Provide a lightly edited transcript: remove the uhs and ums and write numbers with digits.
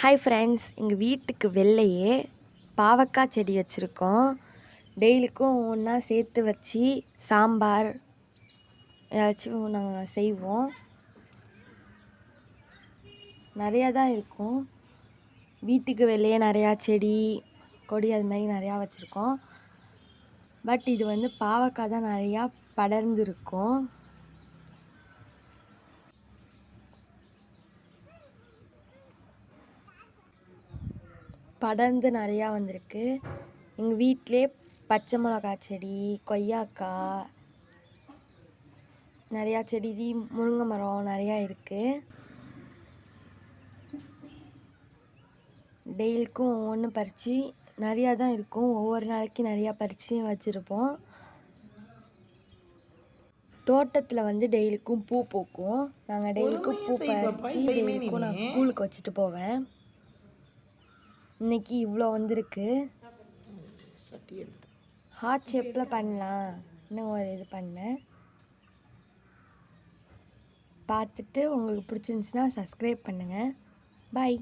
Hi friends, எங்கள் வீட்டுக்கு வெளிலையே பாவக்காய் செடி வச்சுருக்கோம். டெய்லிக்கும் ஒன்றா சேர்த்து வச்சு சாம்பார் ஏதாச்சும் நாங்கள் செய்வோம். நிறையா தான் இருக்கும். வீட்டுக்கு வெளியே நிறையா செடி கொடி அது மாதிரி நிறையா வச்சுருக்கோம். பட் இது வந்து பாவக்காய் தான் நிறையா படர்ந்துருக்கும். படர்ந்து நிறையா வந்திருக்கு. எங்கள் வீட்டிலே பச்சை மிளகா செடி, கொய்யாக்காய், நிறையா செடி, முருங்கை மரம் நிறையா இருக்குது. டெய்லிக்கும் ஒவ்வொன்று பறித்து நிறையா தான் இருக்கும். ஒவ்வொரு நாளைக்கு நிறையா பறித்து வச்சுருப்போம். தோட்டத்தில் வந்து டெய்லிக்கும் பூ பூக்கும். நாங்கள் டெய்லிக்கும் பூ பறித்து டெய்லிக்கும் நான் ஸ்கூலுக்கு வச்சுட்டு போவேன். இன்னைக்கு இவ்வளோ வந்திருக்கு. ஹார்ட் ஷேப்பில் பண்ணலாம் இன்னும் ஒரு இது பண்ணேன். பார்த்துட்டு உங்களுக்கு பிடிச்சிருந்துச்சுன்னா சப்ஸ்கிரைப் பண்ணுங்கள். பாய்.